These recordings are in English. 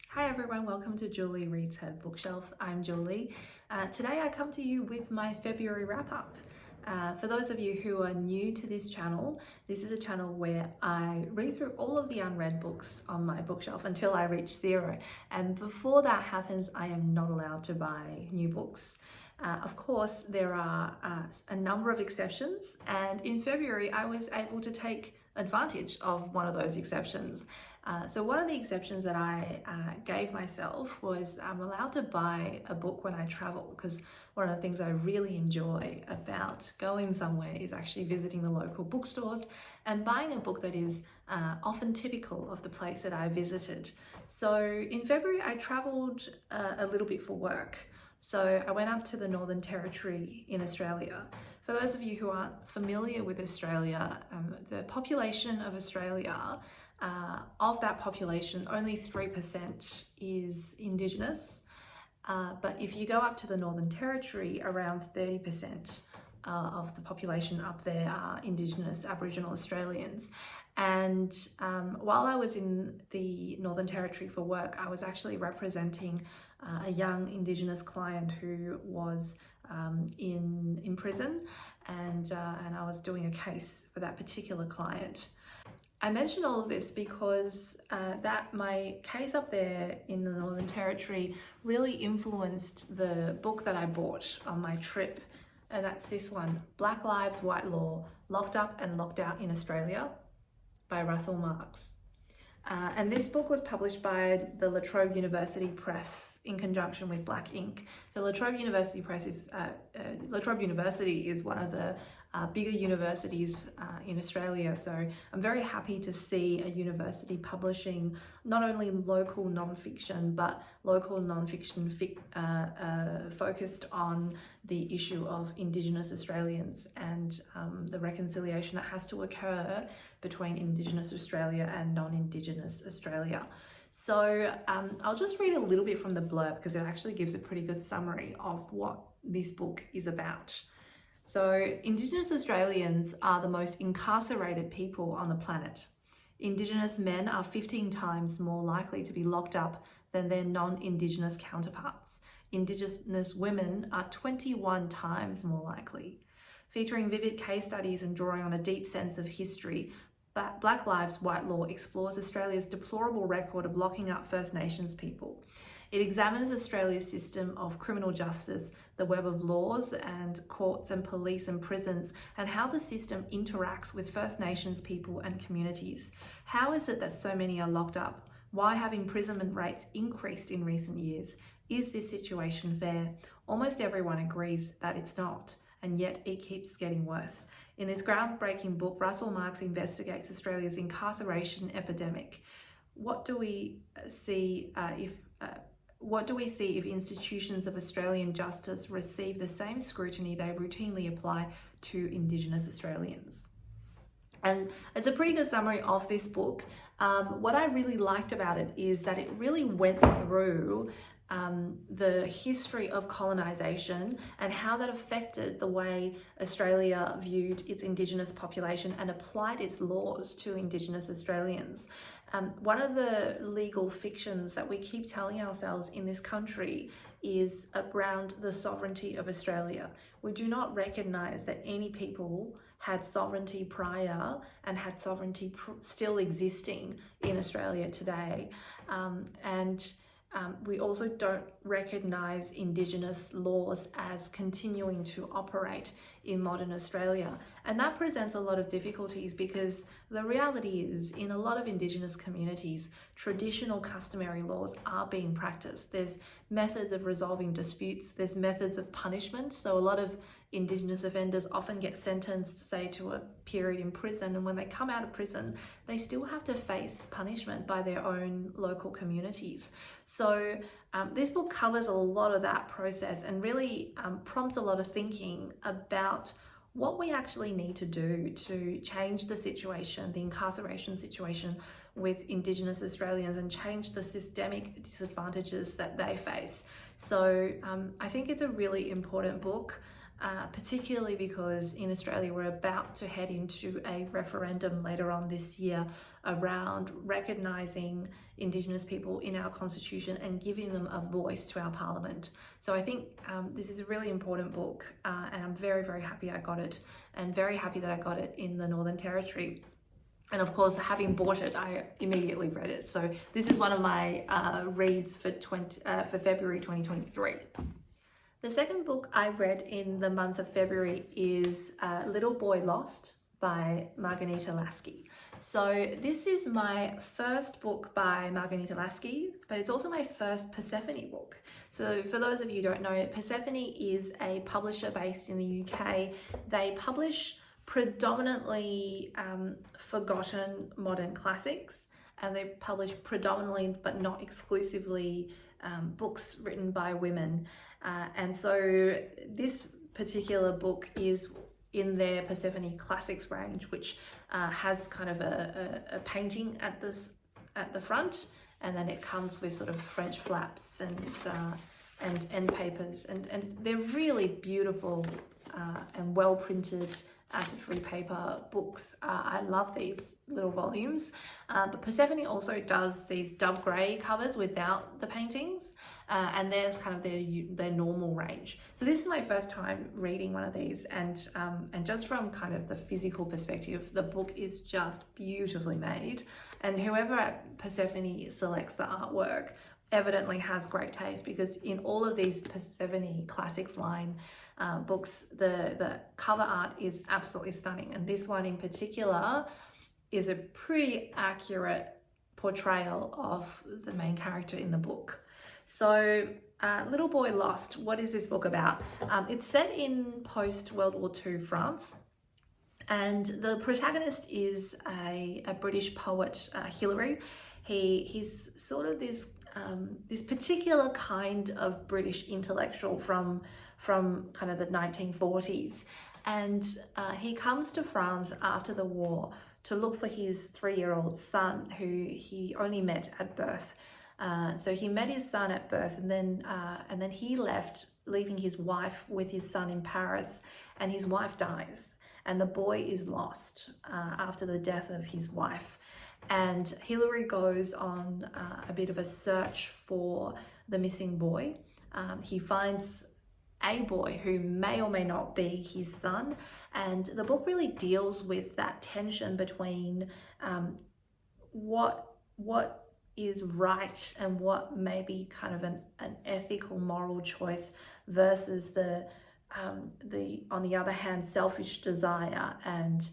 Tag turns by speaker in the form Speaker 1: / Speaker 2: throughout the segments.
Speaker 1: Hi everyone, welcome to Julie Reads Her Bookshelf. I'm Julie. Today I come to you with my February wrap-up. For those of you who are new to this channel, this is a channel where I read through all of the unread books on my bookshelf until I reach 0. And before that happens, I am not allowed to buy new books. Of course, there are a number of exceptions, and in February I was able to take advantage of one of those exceptions. So one of the exceptions that I gave myself was I'm allowed to buy a book when I travel, because one of the things that I really enjoy about going somewhere is actually visiting the local bookstores and buying a book that is often typical of the place that I visited. So in February I traveled a little bit for work. So I went up to the Northern Territory in Australia. For those of you who aren't familiar with Australia, the population of Australia, of that population, only 3% is Indigenous. But if you go up to the Northern Territory, around 30% of the population up there are Indigenous Aboriginal Australians. And while I was in the Northern Territory for work, I was actually representing a young Indigenous client who was in prison, and I was doing a case for that particular client. I mention all of this because that my case up there in the Northern Territory really influenced the book that I bought on my trip, and that's this one, Black Lives, White Law, Locked Up and Locked Out in Australia by Russell Marx. And this book was published by the La Trobe University Press in conjunction with Black Ink. So La Trobe University is one of the bigger universities in Australia. So I'm very happy to see a university publishing not only local non-fiction, but local non-fiction focused on the issue of Indigenous Australians and the reconciliation that has to occur between Indigenous Australia and non-Indigenous Australia. So I'll just read a little bit from the blurb because it actually gives a pretty good summary of what this book is about. So, Indigenous Australians are the most incarcerated people on the planet. Indigenous men are 15 times more likely to be locked up than their non-Indigenous counterparts. Indigenous women are 21 times more likely. Featuring vivid case studies and drawing on a deep sense of history, Black Lives, White Law explores Australia's deplorable record of locking up First Nations people. It examines Australia's system of criminal justice, the web of laws and courts and police and prisons, and how the system interacts with First Nations people and communities. How is it that so many are locked up? Why have imprisonment rates increased in recent years? Is this situation fair? Almost everyone agrees that it's not, and yet it keeps getting worse. In this groundbreaking book, Russell Marx investigates Australia's incarceration epidemic. What do we see if institutions of Australian justice receive the same scrutiny they routinely apply to Indigenous Australians? And it's a pretty good summary of this book. What I really liked about it is that it really went through the history of colonisation and how that affected the way Australia viewed its Indigenous population and applied its laws to Indigenous Australians. One of the legal fictions that we keep telling ourselves in this country is around the sovereignty of Australia. We do not recognise that any people had sovereignty prior and had sovereignty still existing in Australia today. We also don't recognise Indigenous laws as continuing to operate in modern Australia. And that presents a lot of difficulties because the reality is, in a lot of Indigenous communities, traditional customary laws are being practiced. There's methods of resolving disputes, there's methods of punishment. So a lot of Indigenous offenders often get sentenced, say, to a period in prison, and when they come out of prison, they still have to face punishment by their own local communities. So this book covers a lot of that process and really prompts a lot of thinking about what we actually need to do to change the situation, the incarceration situation with Indigenous Australians, and change the systemic disadvantages that they face. So I think it's a really important book. particularly because in Australia we're about to head into a referendum later on this year around recognising Indigenous people in our constitution and giving them a voice to our parliament. So I think this is a really important book, and I'm very, very happy I got it, and very happy that I got it in the Northern Territory. And of course, having bought it, I immediately read it. So this is one of my reads for February 2023. The second book I read in the month of February is Little Boy Lost by Marghanita Laski. So this is my first book by Marghanita Laski, but it's also my first Persephone book. So for those of you who don't know, Persephone is a publisher based in the UK. They publish predominantly forgotten modern classics, and they publish predominantly but not exclusively books written by women, and so this particular book is in their Persephone Classics range, which has kind of a painting at the front, and then it comes with sort of French flaps and end papers, and they're really beautiful and well printed acid-free paper books. I love these little volumes, but Persephone also does these dove grey covers without the paintings, and there's kind of their normal range. So this is my first time reading one of these, and just from kind of the physical perspective, the book is just beautifully made, and whoever at Persephone selects the artwork evidently has great taste, because in all of these Persephone Classics line books, the cover art is absolutely stunning, and this one in particular is a pretty accurate portrayal of the main character in the book. So Little Boy Lost, what is this book about? It's set in post-World War II France, and the protagonist is a British poet, Hilary. He's sort of this particular kind of British intellectual from kind of the 1940s, and he comes to France after the war to look for his 3-year-old son, who he only met at birth. So he met his son at birth, and then he left, leaving his wife with his son in Paris, and his wife dies, and the boy is lost after the death of his wife. And Hilary goes on a bit of a search for the missing boy. He finds a boy who may or may not be his son, and the book really deals with that tension between what is right and what may be kind of an ethical, moral choice versus the on the other hand, selfish desire. And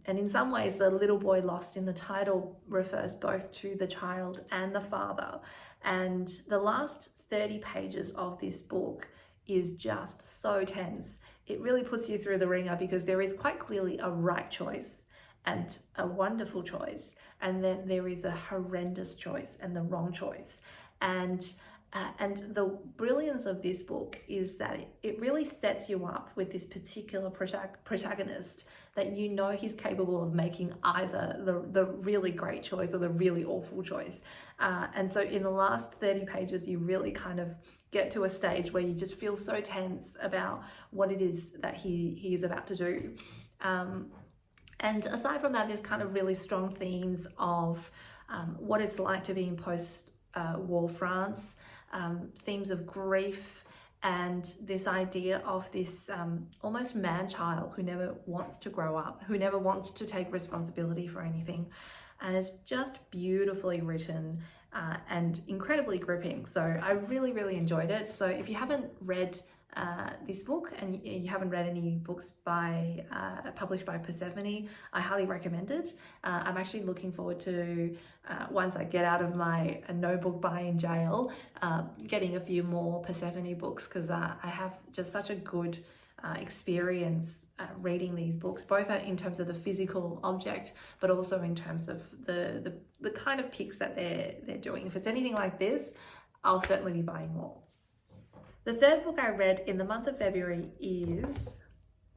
Speaker 1: in some ways, the little boy lost in the title refers both to the child and the father. And the last 30 pages of this book is just so tense. It really puts you through the ringer, because there is quite clearly a right choice and a wonderful choice, and then there is a horrendous choice and the wrong choice. And the brilliance of this book is that it really sets you up with this particular protagonist, that you know he's capable of making either the really great choice or the really awful choice. And so in the last 30 pages, you really kind of get to a stage where you just feel so tense about what it is that he is about to do. And aside from that, there's kind of really strong themes of what it's like to be in post-war France, themes of grief, and this idea of this almost man-child who never wants to grow up, who never wants to take responsibility for anything. And it's just beautifully written and incredibly gripping. So I really, really enjoyed it. So if you haven't read this book, and you haven't read any books published by Persephone, I highly recommend it. I'm actually looking forward to, once I get out of my no book buy in jail, getting a few more Persephone books, because I have just such a good experience reading these books, both in terms of the physical object, but also in terms of the kind of picks that they're doing. If it's anything like this, I'll certainly be buying more. The third book I read in the month of February is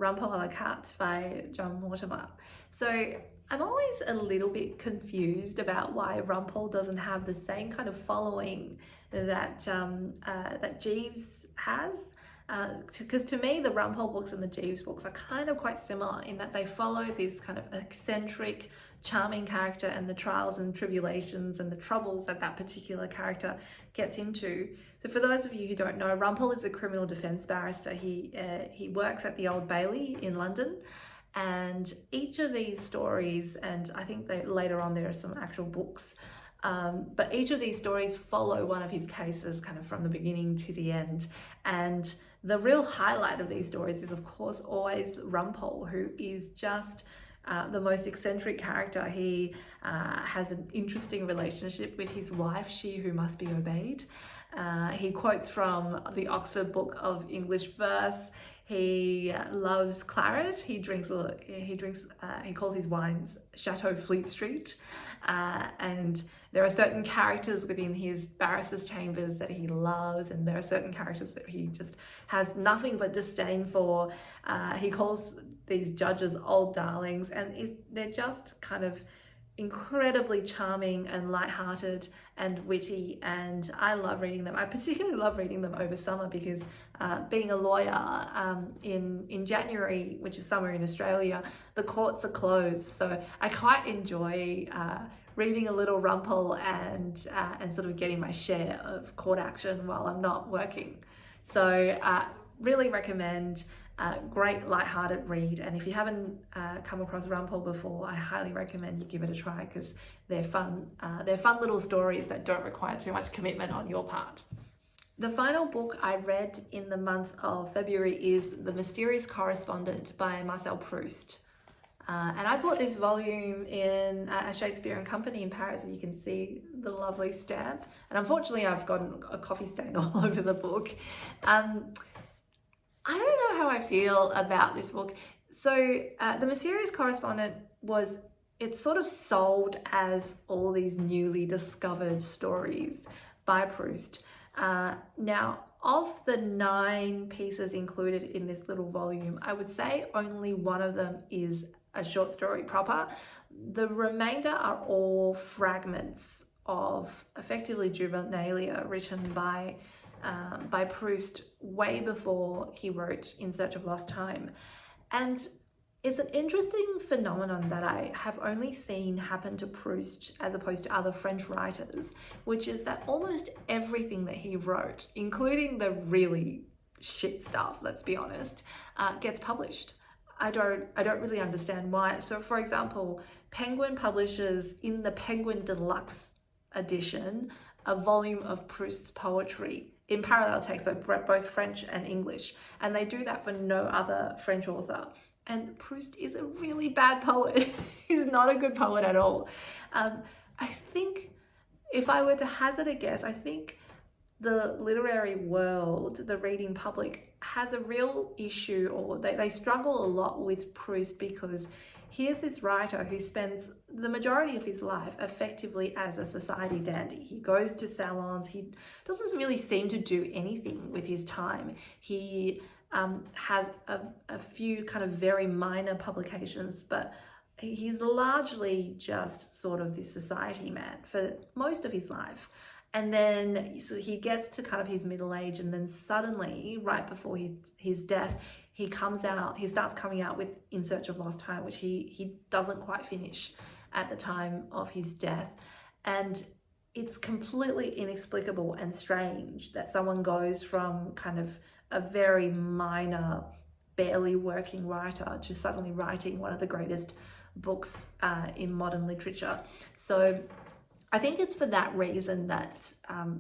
Speaker 1: Rumpole, Carte by John Mortimer. So I'm always a little bit confused about why Rumpole doesn't have the same kind of following that Jeeves has. because to me the Rumpole books and the Jeeves books are kind of quite similar in that they follow this kind of eccentric, charming character and the trials and tribulations and the troubles that that particular character gets into. So for those of you who don't know, Rumpole is a criminal defence barrister. He works at the Old Bailey in London, and each of these stories, and I think that later on there are some actual books, but each of these stories follow one of his cases kind of from the beginning to the end. And the real highlight of these stories is of course always Rumpole, who is just the most eccentric character. He has an interesting relationship with his wife, she who must be obeyed. He quotes from the Oxford Book of English Verse. He loves claret. He calls his wines Chateau Fleet Street. And there are certain characters within his barrister's chambers that he loves, and there are certain characters that he just has nothing but disdain for. He calls these judges old darlings, and they're just kind of incredibly charming and lighthearted and witty, and I love reading them. I particularly love reading them over summer because being a lawyer, in January, which is summer in Australia, the courts are closed, so I quite enjoy reading a little Rumpole and sort of getting my share of court action while I'm not working. So really recommend. Great light-hearted read, and if you haven't come across Rumpole before, I highly recommend you give it a try because they're fun little stories that don't require too much commitment on your part. The final book I read in the month of February is The Mysterious Correspondent by Marcel Proust. And I bought this volume in a Shakespeare and Company in Paris, and you can see the lovely stamp. And unfortunately, I've gotten a coffee stain all over the book. I don't know how I feel about this book. So The Mysterious Correspondent it's sort of sold as all these newly discovered stories by Proust. Now, of the 9 pieces included in this little volume, I would say only one of them is a short story proper. The remainder are all fragments of effectively juvenilia written by Proust way before he wrote In Search of Lost Time. And it's an interesting phenomenon that I have only seen happen to Proust as opposed to other French writers, which is that almost everything that he wrote, including the really shit stuff, let's be honest, gets published. I don't really understand why. So for example, Penguin publishes in the Penguin Deluxe edition a volume of Proust's poetry in parallel text, so both French and English, and they do that for no other French author. And Proust is a really bad poet. He's not a good poet at all. I think if I were to hazard a guess, I think the literary world, the reading public, has a real issue, or they struggle a lot with Proust because here's this writer who spends the majority of his life effectively as a society dandy. He goes to salons. He doesn't really seem to do anything with his time. He has a few kind of very minor publications, but he's largely just sort of this society man for most of his life. And then so he gets to kind of his middle age, and then suddenly, right before his death, he starts coming out with In Search of Lost Time, which he doesn't quite finish at the time of his death. And it's completely inexplicable and strange that someone goes from kind of a very minor, barely working writer to suddenly writing one of the greatest books in modern literature. So I think it's for that reason that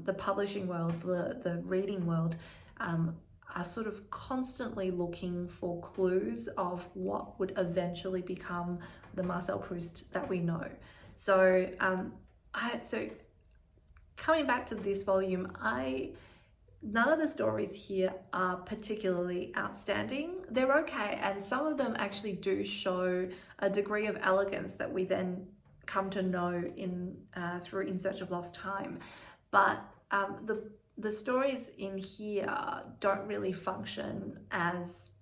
Speaker 1: the publishing world, the reading world, are sort of constantly looking for clues of what would eventually become the Marcel Proust that we know. So, so coming back to this volume, none of the stories here are particularly outstanding. They're okay, and some of them actually do show a degree of elegance that we then come to know through In Search of Lost Time. But the stories in here don't really function as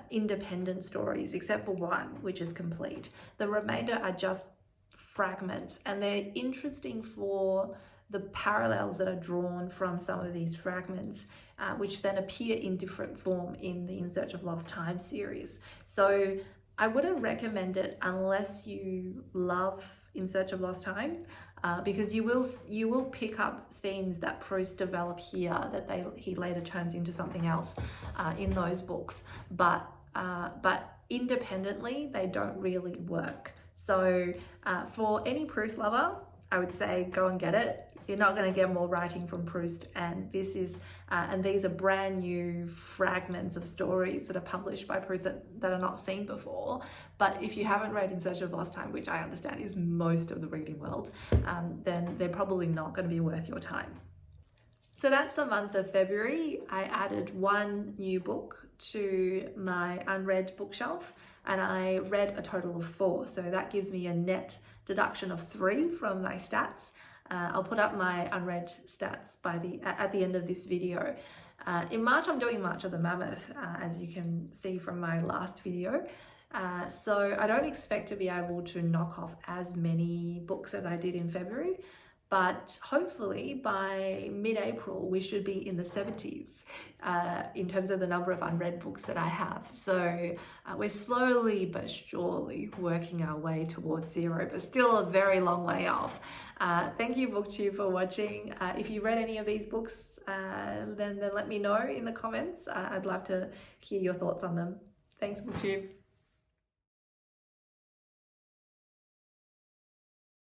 Speaker 1: independent stories, except for one, which is complete. The remainder are just fragments, and they're interesting for the parallels that are drawn from some of these fragments, which then appear in different form in the In Search of Lost Time series. So I wouldn't recommend it unless you love In Search of Lost Time, because you will pick up themes that Proust developed here that he later turns into something else in those books. But independently, they don't really work. So for any Proust lover, I would say go and get it. You're not going to get more writing from Proust, and these are brand new fragments of stories that are published by Proust that are not seen before. But if you haven't read In Search of Lost Time, which I understand is most of the reading world, then they're probably not going to be worth your time. So that's the month of February. I added one new book to my unread bookshelf, and I read a total of 4. So that gives me a net deduction of 3 from my stats. I'll put up my unread stats at the end of this video. In March, I'm doing March of the Mammoth, as you can see from my last video. So I don't expect to be able to knock off as many books as I did in February, but hopefully by mid-April we should be in the 70s in terms of the number of unread books that I have. So we're slowly but surely working our way towards 0, but still a very long way off. Thank you, BookTube, for watching. If you read any of these books, then let me know in the comments. I'd love to hear your thoughts on them. Thanks, BookTube.